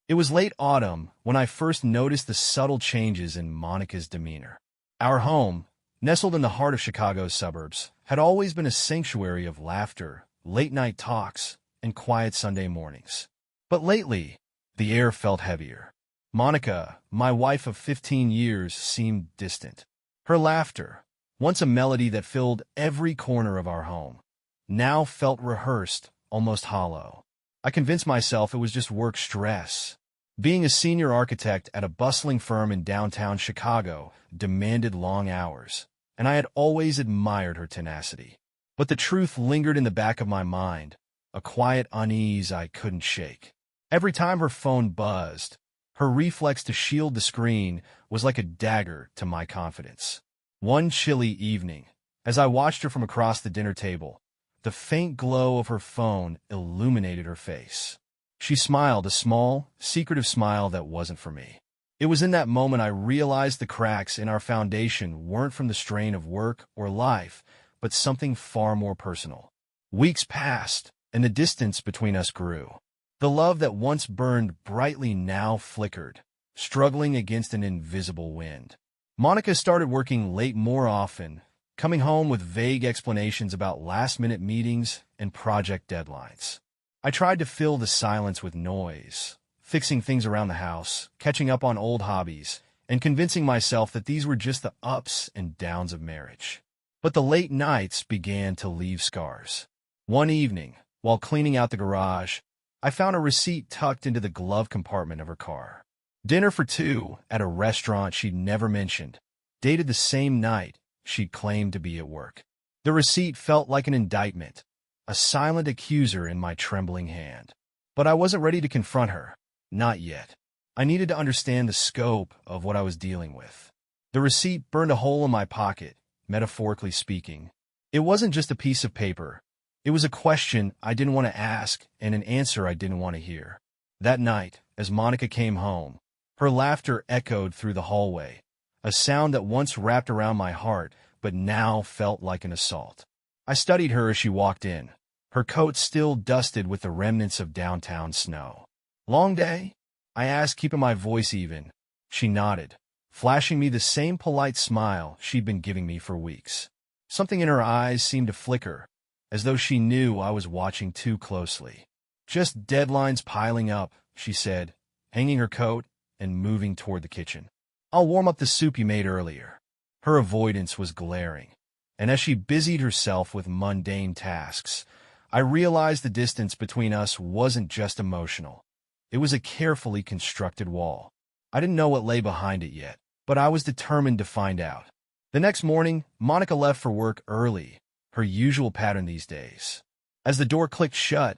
It was late autumn when I first noticed the subtle changes in Monica's demeanor. Our home, nestled in the heart of Chicago's suburbs, had always been a sanctuary of laughter, late-night talks, and quiet Sunday mornings. But lately, the air felt heavier. Monica, my wife of 15 years, seemed distant. Her laughter, once a melody that filled every corner of our home, now felt rehearsed, almost hollow. I convinced myself it was just work stress. Being a senior architect at a bustling firm in downtown Chicago demanded long hours, and I had always admired her tenacity. But the truth lingered in the back of my mind, a quiet unease I couldn't shake. Every time her phone buzzed, her reflex to shield the screen was like a dagger to my confidence. One chilly evening, as I watched her from across the dinner table, the faint glow of her phone illuminated her face. She smiled, a small, secretive smile that wasn't for me. It was in that moment I realized the cracks in our foundation weren't from the strain of work or life, but something far more personal. Weeks passed, and the distance between us grew. The love that once burned brightly now flickered, struggling against an invisible wind. Monica started working late more often, coming home with vague explanations about last-minute meetings and project deadlines. I tried to fill the silence with noise, fixing things around the house, catching up on old hobbies, and convincing myself that these were just the ups and downs of marriage. But the late nights began to leave scars. One evening, while cleaning out the garage, I found a receipt tucked into the glove compartment of her car. Dinner for two at a restaurant she'd never mentioned, dated the same night she'd claimed to be at work. The receipt felt like an indictment, a silent accuser in my trembling hand. But I wasn't ready to confront her. Not yet. I needed to understand the scope of what I was dealing with. The receipt burned a hole in my pocket, metaphorically speaking. It wasn't just a piece of paper. It was a question I didn't want to ask and an answer I didn't want to hear. That night, as Monica came home, her laughter echoed through the hallway, a sound that once wrapped around my heart but now felt like an assault. I studied her as she walked in, her coat still dusted with the remnants of downtown snow. "Long day?" I asked, keeping my voice even. She nodded, flashing me the same polite smile she'd been giving me for weeks. Something in her eyes seemed to flicker, as though she knew I was watching too closely. "Just deadlines piling up," she said, hanging her coat and moving toward the kitchen. "I'll warm up the soup you made earlier." Her avoidance was glaring, and as she busied herself with mundane tasks, I realized the distance between us wasn't just emotional. It was a carefully constructed wall. I didn't know what lay behind it yet, but I was determined to find out. The next morning, Monica left for work early, her usual pattern these days. As the door clicked shut,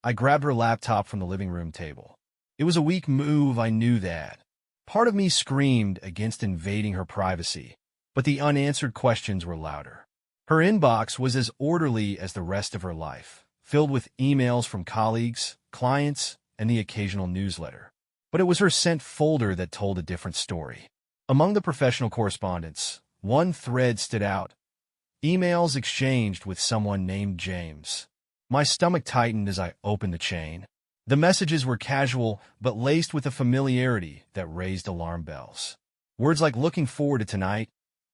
I grabbed her laptop from the living room table. It was a weak move, I knew that. Part of me screamed against invading her privacy, but the unanswered questions were louder. Her inbox was as orderly as the rest of her life, filled with emails from colleagues, clients, and the occasional newsletter. But it was her sent folder that told a different story. Among the professional correspondence, one thread stood out: emails exchanged with someone named James. My stomach tightened as I opened the chain. The messages were casual, but laced with a familiarity that raised alarm bells. Words like "looking forward to tonight"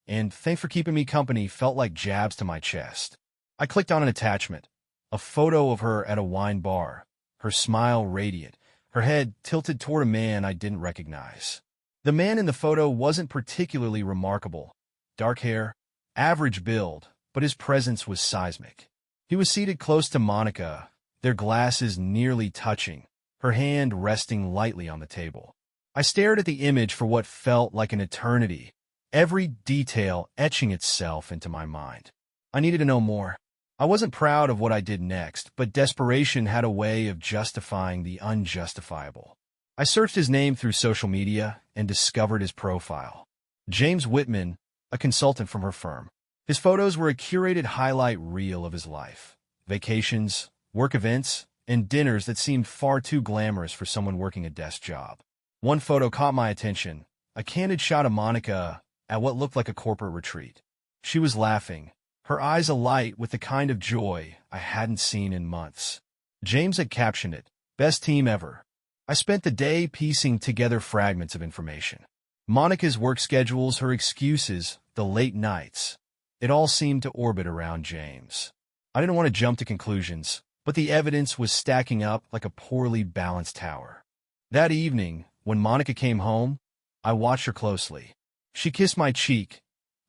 and "thanks for keeping me company" felt like jabs to my chest. I clicked on an attachment, a photo of her at a wine bar, her smile radiant, her head tilted toward a man I didn't recognize. The man in the photo wasn't particularly remarkable. Dark hair, average build, but his presence was seismic. He was seated close to Monica, their glasses nearly touching, her hand resting lightly on the table. I stared at the image for what felt like an eternity, every detail etching itself into my mind. I needed to know more. I wasn't proud of what I did next, but desperation had a way of justifying the unjustifiable. I searched his name through social media and discovered his profile. James Whitman, a consultant from her firm. His photos were a curated highlight reel of his life. Vacations, work events, and dinners that seemed far too glamorous for someone working a desk job. One photo caught my attention, a candid shot of Monica at what looked like a corporate retreat. She was laughing, her eyes alight with the kind of joy I hadn't seen in months. James had captioned it, "Best team ever." I spent the day piecing together fragments of information. Monica's work schedules, her excuses, the late nights. It all seemed to orbit around James. I didn't want to jump to conclusions, but the evidence was stacking up like a poorly balanced tower. That evening, when Monica came home, I watched her closely. She kissed my cheek,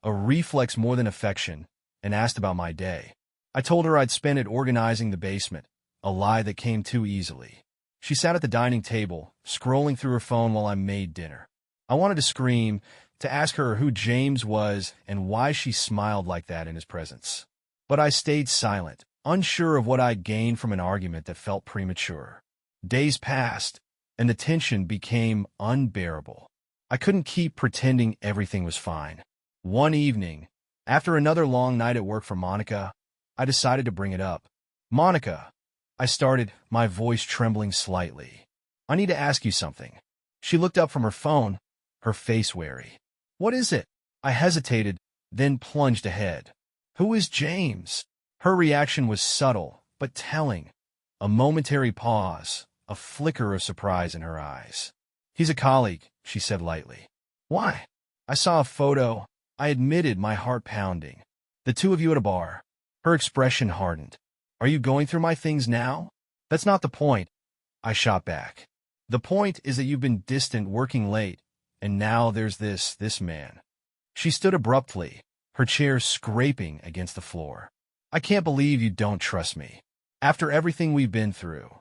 a reflex more than affection, and asked about my day. I told her I'd spent it organizing the basement, a lie that came too easily. She sat at the dining table, scrolling through her phone while I made dinner. I wanted to scream, to ask her who James was and why she smiled like that in his presence. But I stayed silent, unsure of what I'd gained from an argument that felt premature. Days passed, and the tension became unbearable. I couldn't keep pretending everything was fine. One evening, after another long night at work for Monica, I decided to bring it up. "Monica," I started, my voice trembling slightly. "I need to ask you something." She looked up from her phone, her face wary. "What is it?" I hesitated, then plunged ahead. "Who is James?" Her reaction was subtle, but telling. A momentary pause, a flicker of surprise in her eyes. "He's a colleague," she said lightly. "Why?" I saw a photo. I admitted, my heart pounding. "The two of you at a bar." Her expression hardened. "Are you going through my things now?" "That's not the point," I shot back. "The point is that you've been distant, working late, and now there's this man." She stood abruptly, her chair scraping against the floor. "I can't believe you don't trust me. After everything we've been through.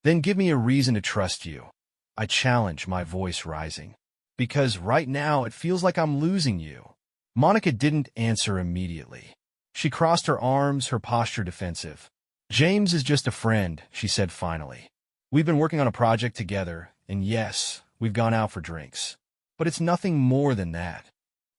Then give me a reason to trust you." I challenged, my voice rising. "Because right now it feels like I'm losing you." Monica didn't answer immediately. She crossed her arms, her posture defensive. "James is just a friend," she said finally. "We've been working on a project together, and yes, we've gone out for drinks. But it's nothing more than that."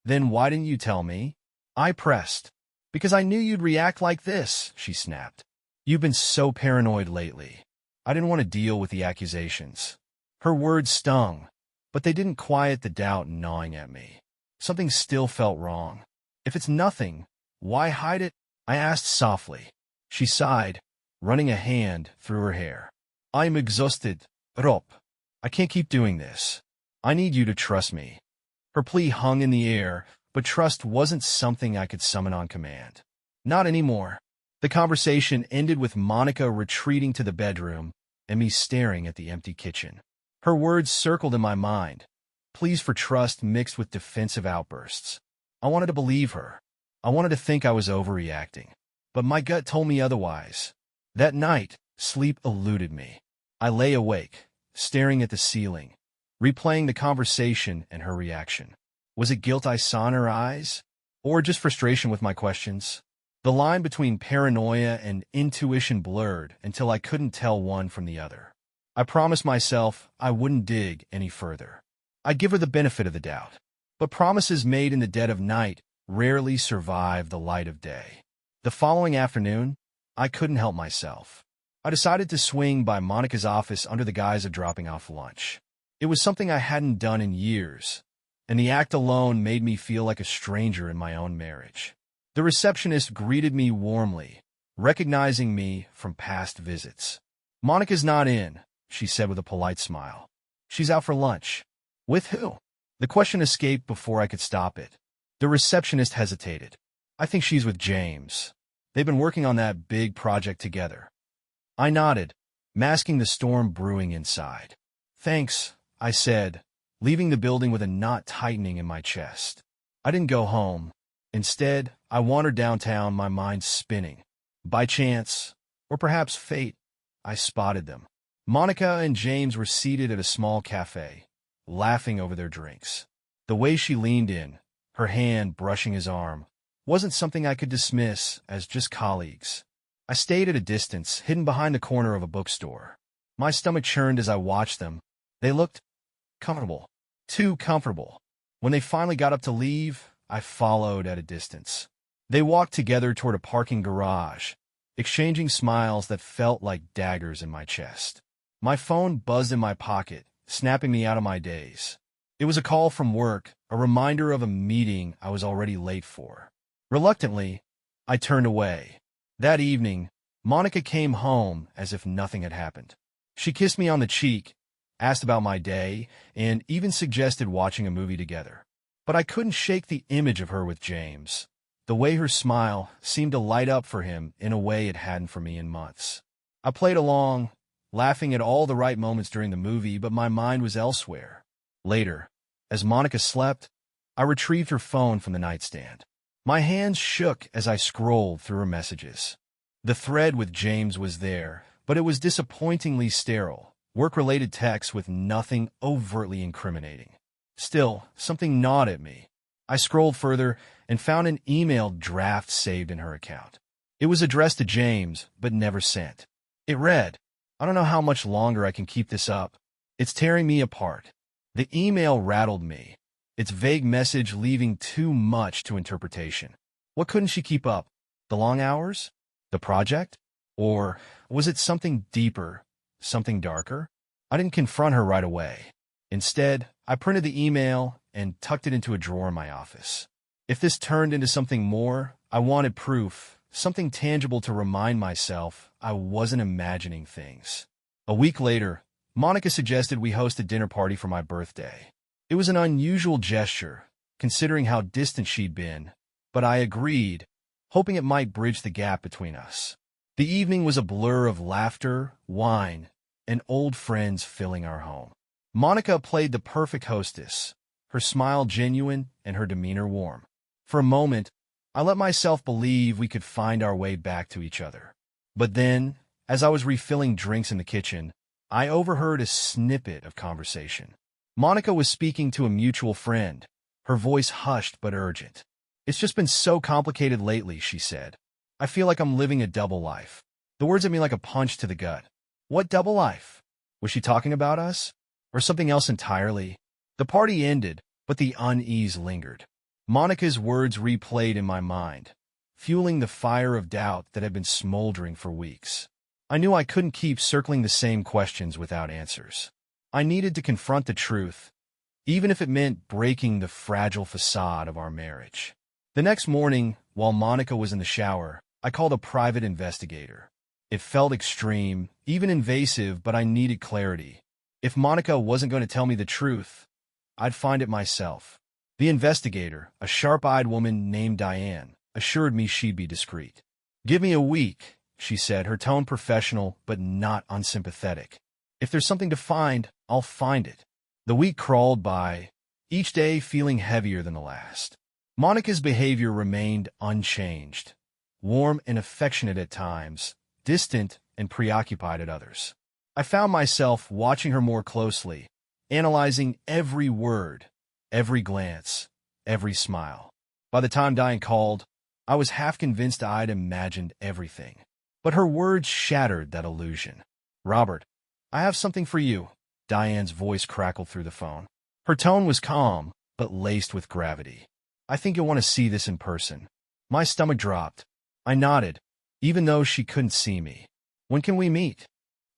"Then why didn't you tell me?" I pressed. "Because I knew you'd react like this," she snapped. "You've been so paranoid lately." I didn't want to deal with the accusations. Her words stung, but they didn't quiet the doubt gnawing at me. Something still felt wrong. "If it's nothing, why hide it?" I asked softly. She sighed, running a hand through her hair. "I'm exhausted, Rob. I can't keep doing this. I need you to trust me." Her plea hung in the air, but trust wasn't something I could summon on command. Not anymore. The conversation ended with Monica retreating to the bedroom and me staring at the empty kitchen. Her words circled in my mind, pleas for trust mixed with defensive outbursts. I wanted to believe her. I wanted to think I was overreacting. But my gut told me otherwise. That night, sleep eluded me. I lay awake, staring at the ceiling, replaying the conversation and her reaction. Was it guilt I saw in her eyes? Or just frustration with my questions? The line between paranoia and intuition blurred until I couldn't tell one from the other. I promised myself I wouldn't dig any further. I'd give her the benefit of the doubt. But promises made in the dead of night rarely survive the light of day. The following afternoon, I couldn't help myself. I decided to swing by Monica's office under the guise of dropping off lunch. It was something I hadn't done in years, and the act alone made me feel like a stranger in my own marriage. The receptionist greeted me warmly, recognizing me from past visits. "Monica's not in," she said with a polite smile. "She's out for lunch." "With who?" The question escaped before I could stop it. The receptionist hesitated. "I think she's with James. They've been working on that big project together." I nodded, masking the storm brewing inside. "Thanks," I said, leaving the building with a knot tightening in my chest. I didn't go home. Instead, I wandered downtown, my mind spinning. By chance, or perhaps fate, I spotted them. Monica and James were seated at a small cafe, laughing over their drinks. The way she leaned in, her hand brushing his arm, wasn't something I could dismiss as just colleagues. I stayed at a distance, hidden behind the corner of a bookstore. My stomach churned as I watched them. They looked comfortable. Too comfortable. When they finally got up to leave, I followed at a distance. They walked together toward a parking garage, exchanging smiles that felt like daggers in my chest. My phone buzzed in my pocket, snapping me out of my daze. It was a call from work, a reminder of a meeting I was already late for. Reluctantly, I turned away. That evening, Monica came home as if nothing had happened. She kissed me on the cheek, asked about my day, and even suggested watching a movie together. But I couldn't shake the image of her with James. The way her smile seemed to light up for him in a way it hadn't for me in months. I played along, laughing at all the right moments during the movie, but my mind was elsewhere. Later, as Monica slept, I retrieved her phone from the nightstand. My hands shook as I scrolled through her messages. The thread with James was there, but it was disappointingly sterile, work-related texts with nothing overtly incriminating. Still, something gnawed at me. I scrolled further and found an email draft saved in her account. It was addressed to James, but never sent. It read, "I don't know how much longer I can keep this up. It's tearing me apart." The email rattled me, its vague message leaving too much to interpretation. What couldn't she keep up? The long hours? The project? Or was it something deeper, something darker? I didn't confront her right away. Instead, I printed the email and tucked it into a drawer in my office. If this turned into something more, I wanted proof, something tangible to remind myself I wasn't imagining things. A week later, Monica suggested we host a dinner party for my birthday. It was an unusual gesture, considering how distant she'd been, but I agreed, hoping it might bridge the gap between us. The evening was a blur of laughter, wine, and old friends filling our home. Monica played the perfect hostess, her smile genuine and her demeanor warm. For a moment, I let myself believe we could find our way back to each other. But then, as I was refilling drinks in the kitchen, I overheard a snippet of conversation. Monica was speaking to a mutual friend, her voice hushed but urgent. "It's just been so complicated lately," she said. "I feel like I'm living a double life." The words hit me like a punch to the gut. What double life? Was she talking about us? Or something else entirely? The party ended, but the unease lingered. Monica's words replayed in my mind, fueling the fire of doubt that had been smoldering for weeks. I knew I couldn't keep circling the same questions without answers. I needed to confront the truth, even if it meant breaking the fragile facade of our marriage. The next morning, while Monica was in the shower, I called a private investigator. It felt extreme, even invasive, but I needed clarity. If Monica wasn't going to tell me the truth, I'd find it myself. The investigator, a sharp-eyed woman named Diane, assured me she'd be discreet. "Give me a week," she said, her tone professional but not unsympathetic. "If there's something to find, I'll find it." The week crawled by, each day feeling heavier than the last. Monica's behavior remained unchanged, warm and affectionate at times, distant and preoccupied at others. I found myself watching her more closely, analyzing every word, every glance, every smile. By the time Diane called, I was half convinced I'd imagined everything. But her words shattered that illusion. "Robert, I have something for you," Diane's voice crackled through the phone. Her tone was calm, but laced with gravity. "I think you'll want to see this in person." My stomach dropped. I nodded, even though she couldn't see me. "When can we meet?"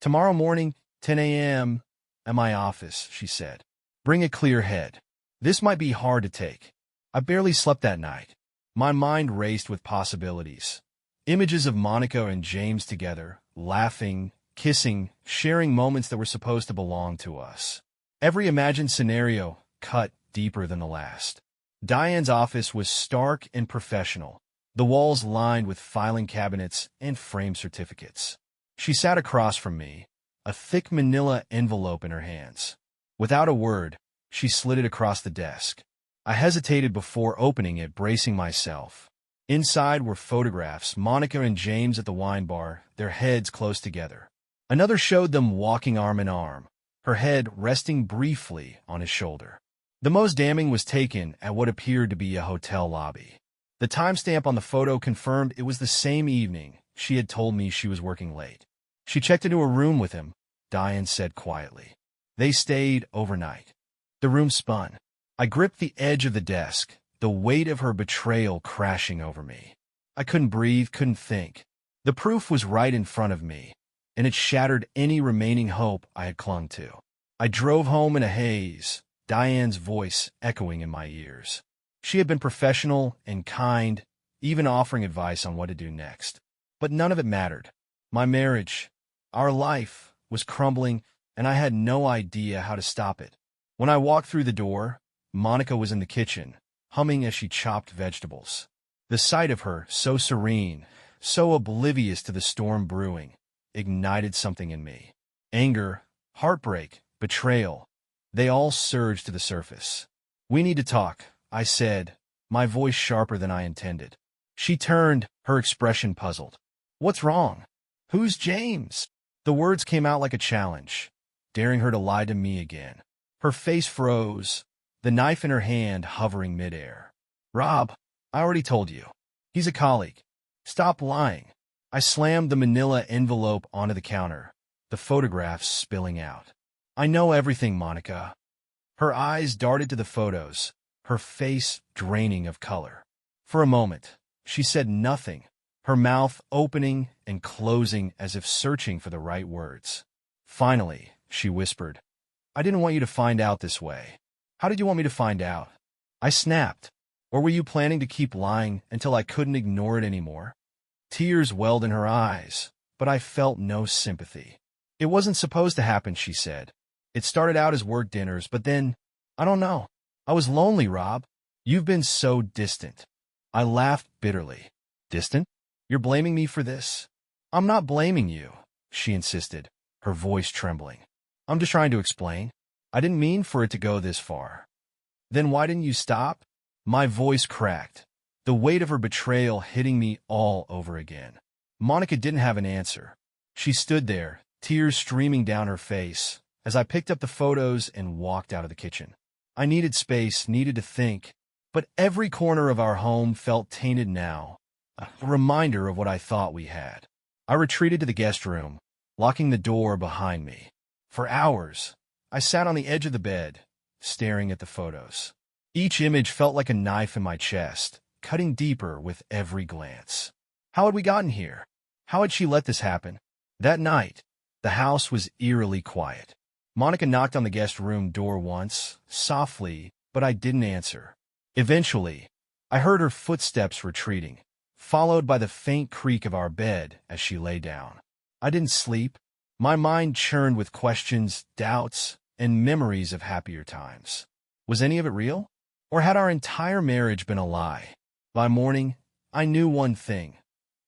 "Tomorrow morning, 10 a.m., at my office," she said. "Bring a clear head." This might be hard to take. I barely slept that night. My mind raced with possibilities. Images of Monica and James together, laughing, kissing, sharing moments that were supposed to belong to us. Every imagined scenario cut deeper than the last. Diane's office was stark and professional, the walls lined with filing cabinets and framed certificates. She sat across from me, a thick manila envelope in her hands. Without a word, she slid it across the desk. I hesitated before opening it, bracing myself. Inside were photographs, Monica and James at the wine bar, their heads close together. Another showed them walking arm in arm, her head resting briefly on his shoulder. The most damning was taken at what appeared to be a hotel lobby. The timestamp on the photo confirmed it was the same evening she had told me she was working late. She checked into a room with him, Diane said quietly. They stayed overnight. The room spun. I gripped the edge of the desk, the weight of her betrayal crashing over me. I couldn't breathe, couldn't think. The proof was right in front of me, and it shattered any remaining hope I had clung to. I drove home in a haze, Diane's voice echoing in my ears. She had been professional and kind, even offering advice on what to do next. But none of it mattered. My marriage, our life, was crumbling, and I had no idea how to stop it. When I walked through the door, Monica was in the kitchen, humming as she chopped vegetables. The sight of her, so serene, so oblivious to the storm brewing, ignited something in me. Anger, heartbreak, betrayal, they all surged to the surface. "We need to talk," I said, my voice sharper than I intended. She turned, her expression puzzled. "What's wrong? Who's James?" The words came out like a challenge, daring her to lie to me again. Her face froze, the knife in her hand hovering midair. "Rob, I already told you. He's a colleague. Stop lying." I slammed the manila envelope onto the counter, the photographs spilling out. "I know everything, Monica." Her eyes darted to the photos, her face draining of color. For a moment, she said nothing, her mouth opening and closing as if searching for the right words. Finally, she whispered, "I didn't want you to find out this way." "How did you want me to find out?" I snapped. "Or were you planning to keep lying until I couldn't ignore it anymore?" Tears welled in her eyes, but I felt no sympathy. "It wasn't supposed to happen," she said. "It started out as work dinners, but then, I don't know. I was lonely, Rob. You've been so distant." I laughed bitterly. "Distant? You're blaming me for this?" "I'm not blaming you," she insisted, her voice trembling. "I'm just trying to explain. I didn't mean for it to go this far." "Then why didn't you stop?" My voice cracked, the weight of her betrayal hitting me all over again. Monica didn't have an answer. She stood there, tears streaming down her face, as I picked up the photos and walked out of the kitchen. I needed space, needed to think, but every corner of our home felt tainted now, a reminder of what I thought we had. I retreated to the guest room, locking the door behind me. For hours, I sat on the edge of the bed, staring at the photos. Each image felt like a knife in my chest, cutting deeper with every glance. How had we gotten here? How had she let this happen? That night, the house was eerily quiet. Monica knocked on the guest room door once, softly, but I didn't answer. Eventually, I heard her footsteps retreating, followed by the faint creak of our bed as she lay down. I didn't sleep. My mind churned with questions, doubts, and memories of happier times. Was any of it real? Or had our entire marriage been a lie? By morning, I knew one thing.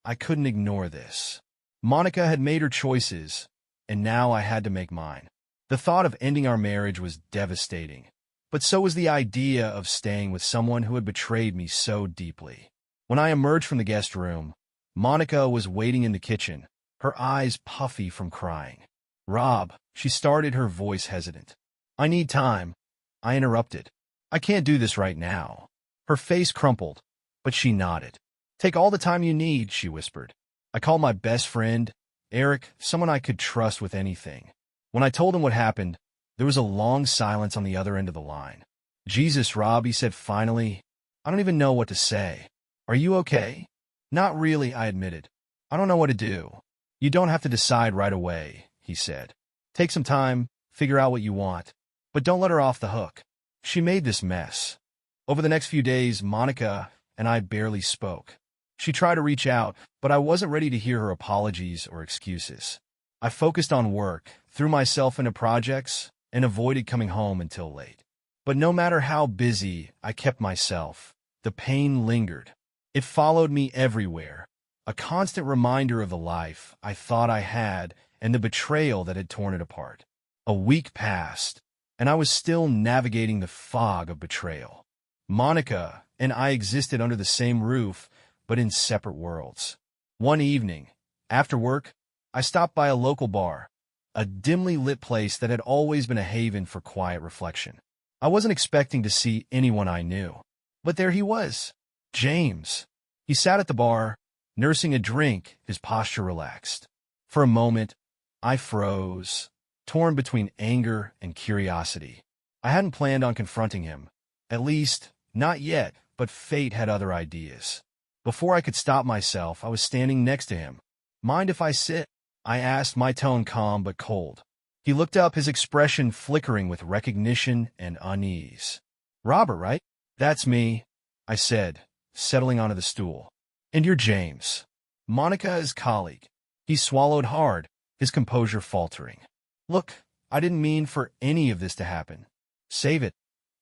I couldn't ignore this. Monica had made her choices, and now I had to make mine. The thought of ending our marriage was devastating, but so was the idea of staying with someone who had betrayed me so deeply. When I emerged from the guest room, Monica was waiting in the kitchen, her eyes puffy from crying. "Rob," she started, her voice hesitant. "I need time." I interrupted. "I can't do this right now." Her face crumpled, but she nodded. "Take all the time you need," she whispered. I called my best friend, Eric, someone I could trust with anything. When I told him what happened, there was a long silence on the other end of the line. "Jesus, Rob," he said finally. "I don't even know what to say. Are you okay?" "Not really," I admitted. "I don't know what to do." "You don't have to decide right away," he said. "Take some time, figure out what you want, but don't let her off the hook." She made this mess. Over the next few days, Monica and I barely spoke. She tried to reach out, but I wasn't ready to hear her apologies or excuses. I focused on work, threw myself into projects, and avoided coming home until late. But no matter how busy I kept myself, the pain lingered. It followed me everywhere, a constant reminder of the life I thought I had and the betrayal that had torn it apart. A week passed, and I was still navigating the fog of betrayal. Monica and I existed under the same roof, but in separate worlds. One evening, after work, I stopped by a local bar, a dimly lit place that had always been a haven for quiet reflection. I wasn't expecting to see anyone I knew, but there he was, James. He sat at the bar, nursing a drink, his posture relaxed. For a moment, I froze, torn between anger and curiosity. I hadn't planned on confronting him, at least, not yet, but fate had other ideas. Before I could stop myself, I was standing next to him. "Mind if I sit?" I asked, my tone calm but cold. He looked up, his expression flickering with recognition and unease. "Robert, right?" "That's me," I said, settling onto the stool. "And you're James." "Monica's colleague." He swallowed hard, his composure faltering. "Look, I didn't mean for any of this to happen. Save it.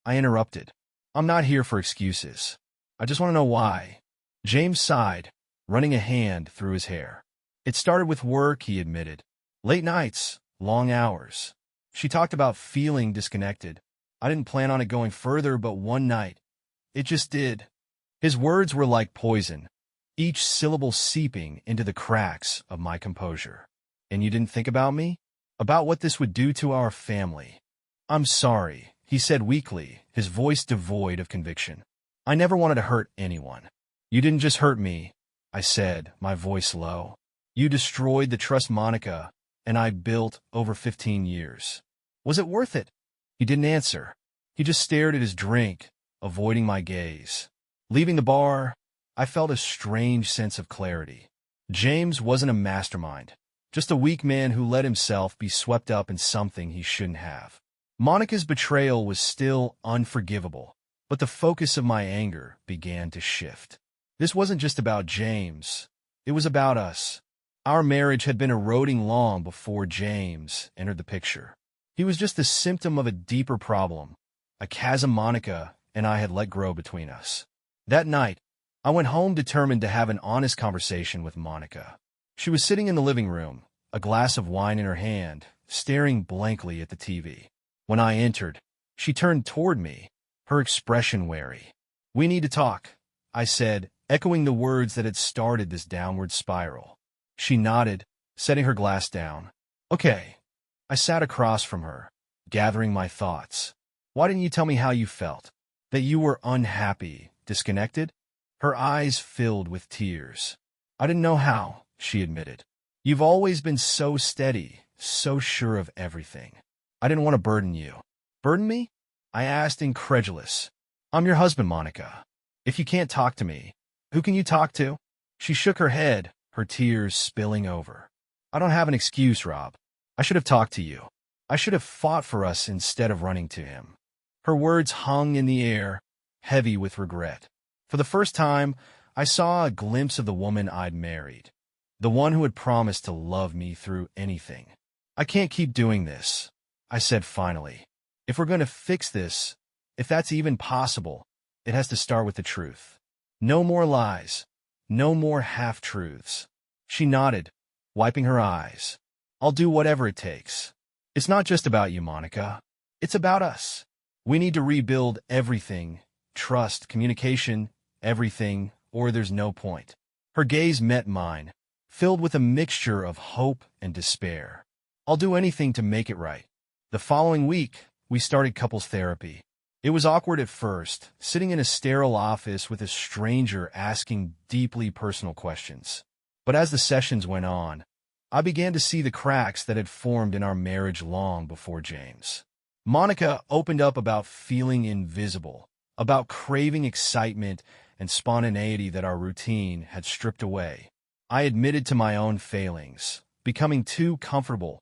I interrupted. I'm not here for excuses. I just want to know why. James sighed, running a hand through his hair. It started with work, he admitted. Late nights, long hours. She talked about feeling disconnected. I didn't plan on it going further, but one night, it just did. His words were like poison, each syllable seeping into the cracks of my composure. And you didn't think about me? About what this would do to our family? I'm sorry, he said weakly, his voice devoid of conviction. I never wanted to hurt anyone. You didn't just hurt me, I said, my voice low. You destroyed the trust Monica and I built over 15 years. Was it worth it? He didn't answer. He just stared at his drink, avoiding my gaze. Leaving the bar, I felt a strange sense of clarity. James wasn't a mastermind, just a weak man who let himself be swept up in something he shouldn't have. Monica's betrayal was still unforgivable, but the focus of my anger began to shift. This wasn't just about James. It was about us. Our marriage had been eroding long before James entered the picture. He was just a symptom of a deeper problem, a chasm Monica and I had let grow between us. That night, I went home determined to have an honest conversation with Monica. She was sitting in the living room, a glass of wine in her hand, staring blankly at the TV. When I entered, she turned toward me, her expression wary. We need to talk, I said, echoing the words that had started this downward spiral. She nodded, setting her glass down. Okay. I sat across from her, gathering my thoughts. Why didn't you tell me how you felt? That you were unhappy, disconnected? Her eyes filled with tears. I didn't know how, she admitted. You've always been so steady, so sure of everything. I didn't want to burden you. Burden me? I asked, incredulous. I'm your husband, Monica. If you can't talk to me, who can you talk to? She shook her head, her tears spilling over. I don't have an excuse, Rob. I should have talked to you. I should have fought for us instead of running to him. Her words hung in the air, heavy with regret. For the first time, I saw a glimpse of the woman I'd married, the one who had promised to love me through anything. I can't keep doing this, I said finally. If we're going to fix this, if that's even possible, it has to start with the truth. No more lies. No more half-truths. She nodded, wiping her eyes. I'll do whatever it takes. It's not just about you, Monica. It's about us. We need to rebuild everything. Trust, communication, everything, or there's no point. Her gaze met mine, filled with a mixture of hope and despair. I'll do anything to make it right. The following week, we started couples therapy. It was awkward at first, sitting in a sterile office with a stranger asking deeply personal questions. But as the sessions went on, I began to see the cracks that had formed in our marriage long before James. Monica opened up about feeling invisible, about craving excitement and spontaneity that our routine had stripped away. I admitted to my own failings, becoming too comfortable,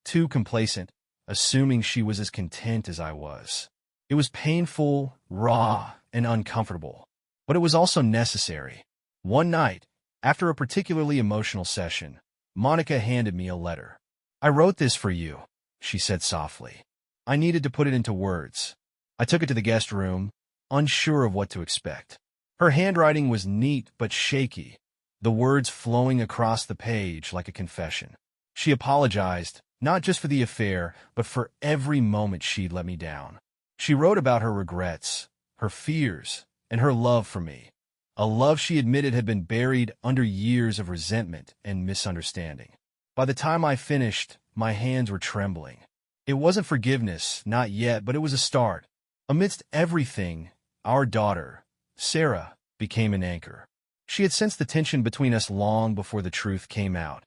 too complacent, assuming she was as content as I was. It was painful, raw, and uncomfortable, but it was also necessary. One night, after a particularly emotional session, Monica handed me a letter. I wrote this for you, she said softly. I needed to put it into words. I took it to the guest room, unsure of what to expect. Her handwriting was neat but shaky, the words flowing across the page like a confession. She apologized, not just for the affair, but for every moment she'd let me down. She wrote about her regrets, her fears, and her love for me, a love she admitted had been buried under years of resentment and misunderstanding. By the time I finished, my hands were trembling. It wasn't forgiveness, not yet, but it was a start. Amidst everything, our daughter, Sarah, became an anchor. She had sensed the tension between us long before the truth came out,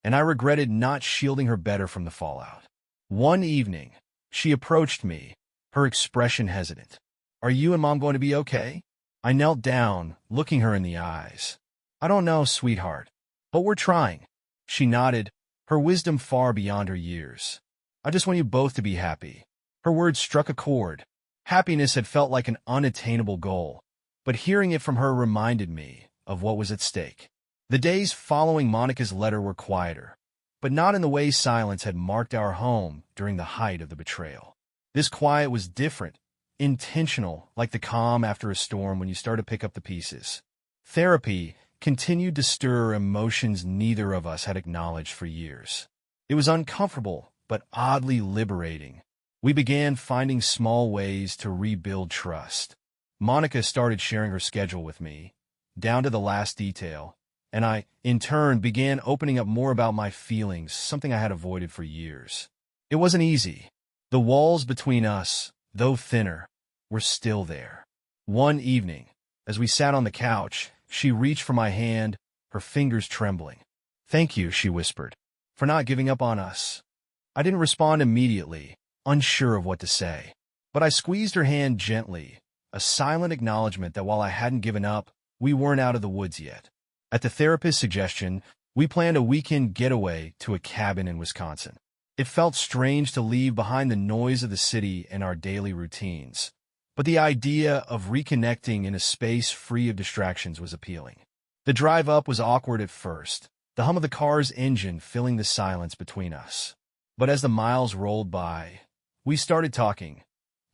and I regretted not shielding her better from the fallout. One evening, she approached me, her expression hesitant. Are you and Mom going to be okay? I knelt down, looking her in the eyes. I don't know, sweetheart, but we're trying. She nodded, her wisdom far beyond her years. I just want you both to be happy. Her words struck a chord. Happiness had felt like an unattainable goal, but hearing it from her reminded me of what was at stake. The days following Monica's letter were quieter, but not in the way silence had marked our home during the height of the betrayal. This quiet was different, intentional, like the calm after a storm when you start to pick up the pieces. Therapy continued to stir emotions neither of us had acknowledged for years. It was uncomfortable, but oddly liberating. We began finding small ways to rebuild trust. Monica started sharing her schedule with me, down to the last detail, and I, in turn, began opening up more about my feelings, something I had avoided for years. It wasn't easy. The walls between us, though thinner, were still there. One evening, as we sat on the couch, she reached for my hand, her fingers trembling. "Thank you," she whispered, "for not giving up on us." I didn't respond immediately, unsure of what to say. But I squeezed her hand gently, a silent acknowledgement that while I hadn't given up, we weren't out of the woods yet. At the therapist's suggestion, we planned a weekend getaway to a cabin in Wisconsin. It felt strange to leave behind the noise of the city and our daily routines, but the idea of reconnecting in a space free of distractions was appealing. The drive up was awkward at first, the hum of the car's engine filling the silence between us. But as the miles rolled by, we started talking,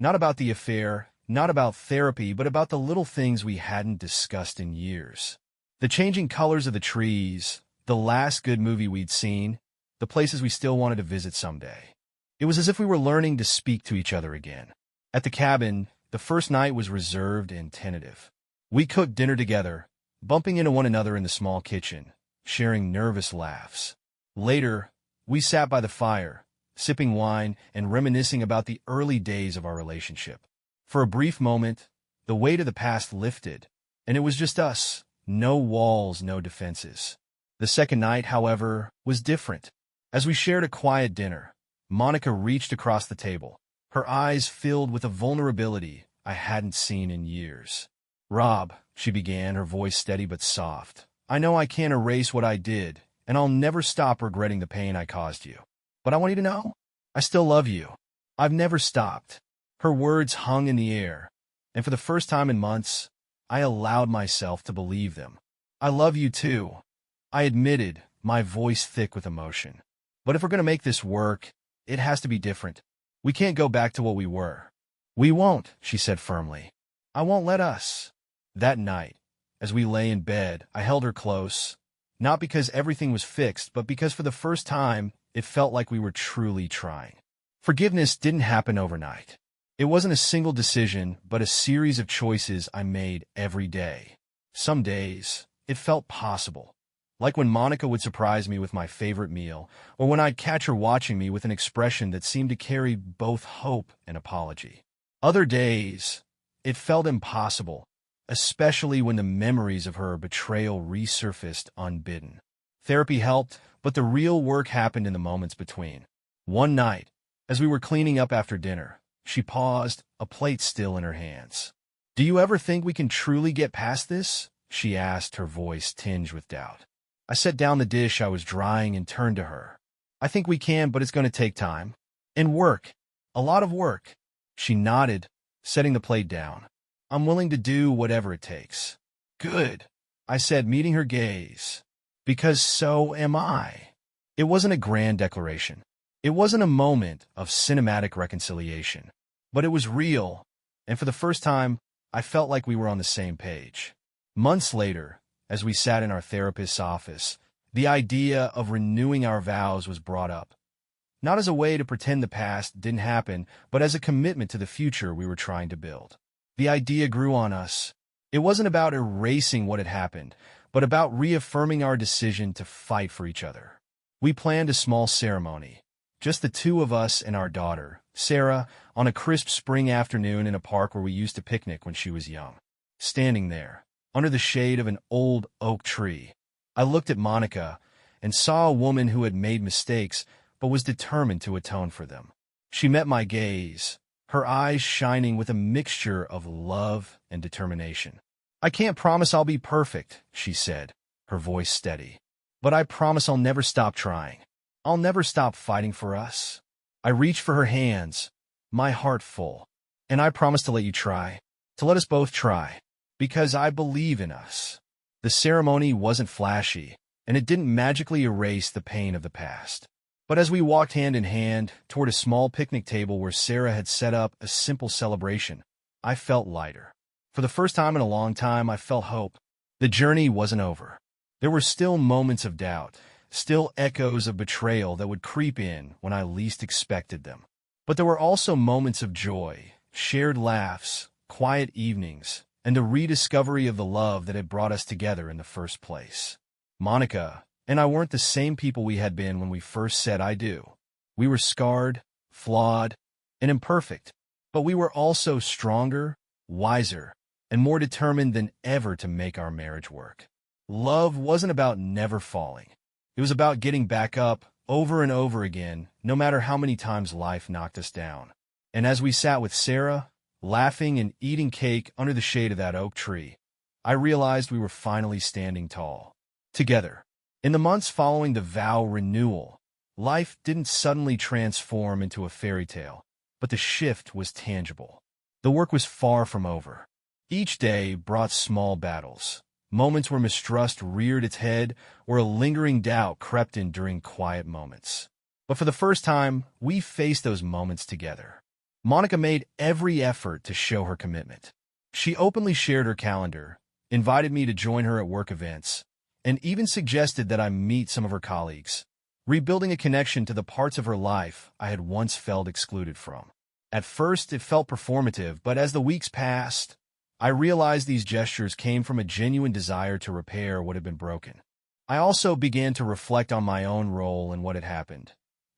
not about the affair, not about therapy, but about the little things we hadn't discussed in years. The changing colors of the trees, the last good movie we'd seen, the places we still wanted to visit someday. It was as if we were learning to speak to each other again. At the cabin, the first night was reserved and tentative. We cooked dinner together, bumping into one another in the small kitchen, sharing nervous laughs. Later, we sat by the fire, sipping wine and reminiscing about the early days of our relationship. For a brief moment, the weight of the past lifted, and it was just us, no walls, no defenses. The second night, however, was different. As we shared a quiet dinner, Monica reached across the table, her eyes filled with a vulnerability I hadn't seen in years. "Rob," she began, her voice steady but soft, "I know I can't erase what I did, and I'll never stop regretting the pain I caused you. But I want you to know, I still love you. I've never stopped." Her words hung in the air, and for the first time in months, I allowed myself to believe them. "I love you too," I admitted, my voice thick with emotion. "But if we're going to make this work, it has to be different. We can't go back to what we were." "We won't," she said firmly. "I won't let us." That night, as we lay in bed, I held her close, not because everything was fixed, but because for the first time, it felt like we were truly trying. Forgiveness didn't happen overnight. It wasn't a single decision, but a series of choices I made every day. Some days, it felt possible, like when Monica would surprise me with my favorite meal, or when I'd catch her watching me with an expression that seemed to carry both hope and apology. Other days, it felt impossible, especially when the memories of her betrayal resurfaced unbidden. Therapy helped, but the real work happened in the moments between. One night, as we were cleaning up after dinner, she paused, a plate still in her hands. "Do you ever think we can truly get past this?" she asked, her voice tinged with doubt. I set down the dish I was drying and turned to her. "I think we can, but it's going to take time. And work. A lot of work." She nodded, setting the plate down. "I'm willing to do whatever it takes." "Good," I said, meeting her gaze. "Because so am I." It wasn't a grand declaration. It wasn't a moment of cinematic reconciliation. But it was real, and for the first time, I felt like we were on the same page. Months later, as we sat in our therapist's office, the idea of renewing our vows was brought up. Not as a way to pretend the past didn't happen, but as a commitment to the future we were trying to build. The idea grew on us. It wasn't about erasing what had happened, but about reaffirming our decision to fight for each other. We planned a small ceremony, just the two of us and our daughter, Sarah, on a crisp spring afternoon in a park where we used to picnic when she was young. Standing there, under the shade of an old oak tree, I looked at Monica and saw a woman who had made mistakes but was determined to atone for them. She met my gaze, her eyes shining with a mixture of love and determination. "I can't promise I'll be perfect," she said, her voice steady. "But I promise I'll never stop trying. I'll never stop fighting for us." I reached for her hands, my heart full. "And I promise to let you try, to let us both try, because I believe in us." The ceremony wasn't flashy. and it didn't magically erase the pain of the past. But as we walked hand in hand toward a small picnic table where Sarah had set up a simple celebration, I felt lighter. For the first time in a long time, I felt hope. The journey wasn't over. There were still moments of doubt, still echoes of betrayal that would creep in when I least expected them. But there were also moments of joy, shared laughs, quiet evenings, and the rediscovery of the love that had brought us together in the first place. Monica and I weren't the same people we had been when we first said I do. We were scarred, flawed, and imperfect, but we were also stronger, wiser, and more determined than ever to make our marriage work. Love wasn't about never falling. It was about getting back up over and over again, no matter how many times life knocked us down. And as we sat with Sarah, laughing and eating cake under the shade of that oak tree, I realized we were finally standing tall, together. In the months following the vow renewal, life didn't suddenly transform into a fairy tale, but the shift was tangible. The work was far from over. Each day brought small battles, moments where mistrust reared its head or a lingering doubt crept in during quiet moments. But for the first time, we faced those moments together. Monica made every effort to show her commitment. She openly shared her calendar, invited me to join her at work events, and even suggested that I meet some of her colleagues, rebuilding a connection to the parts of her life I had once felt excluded from. At first, it felt performative, but as the weeks passed, I realized these gestures came from a genuine desire to repair what had been broken. I also began to reflect on my own role in what had happened,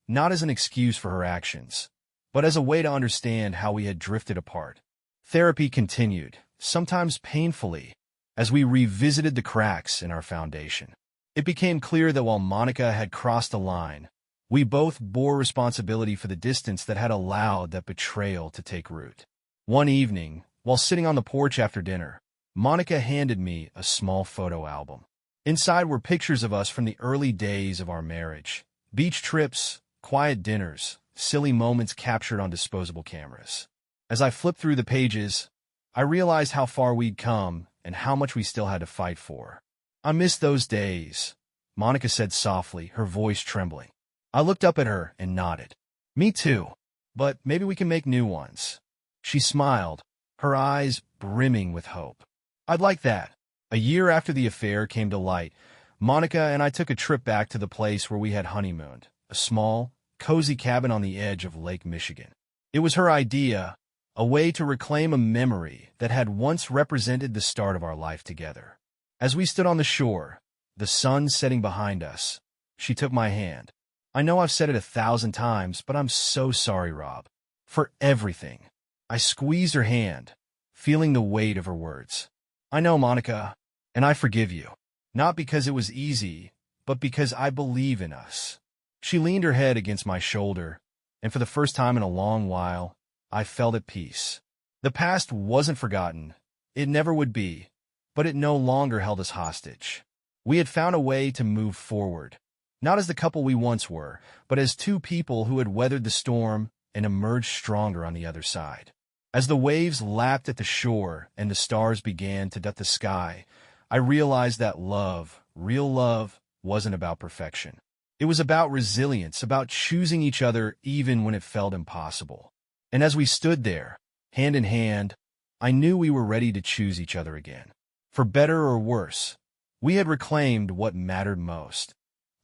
not as an excuse for her actions, but as a way to understand how we had drifted apart. Therapy continued, sometimes painfully, as we revisited the cracks in our foundation. It became clear that while Monica had crossed a line, we both bore responsibility for the distance that had allowed that betrayal to take root. One evening, while sitting on the porch after dinner, Monica handed me a small photo album. Inside were pictures of us from the early days of our marriage, beach trips, quiet dinners, silly moments captured on disposable cameras. As I flipped through the pages, I realized how far we'd come and how much we still had to fight for. "I miss those days," Monica said softly, her voice trembling. I looked up at her and nodded. "Me too, but maybe we can make new ones." She smiled, her eyes brimming with hope. "I'd like that." A year after the affair came to light, Monica and I took a trip back to the place where we had honeymooned, a small, cozy cabin on the edge of Lake Michigan. It was her idea, a way to reclaim a memory that had once represented the start of our life together. As we stood on the shore, the sun setting behind us, she took my hand. "I know I've said it 1,000 times, but I'm so sorry, Rob, for everything." I squeezed her hand, feeling the weight of her words. "I know, Monica, and I forgive you. Not because it was easy, but because I believe in us." She leaned her head against my shoulder, and for the first time in a long while, I felt at peace. The past wasn't forgotten. It never would be, but it no longer held us hostage. We had found a way to move forward, not as the couple we once were, but as two people who had weathered the storm and emerged stronger on the other side. As the waves lapped at the shore and the stars began to dot the sky, I realized that love, real love, wasn't about perfection. It was about resilience, about choosing each other even when it felt impossible. And as we stood there, hand in hand, I knew we were ready to choose each other again. For better or worse, we had reclaimed what mattered most,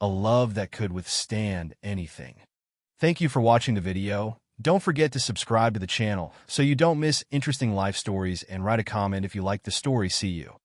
a love that could withstand anything. Thank you for watching the video. Don't forget to subscribe to the channel so you don't miss interesting life stories, and write a comment if you like the story. See you.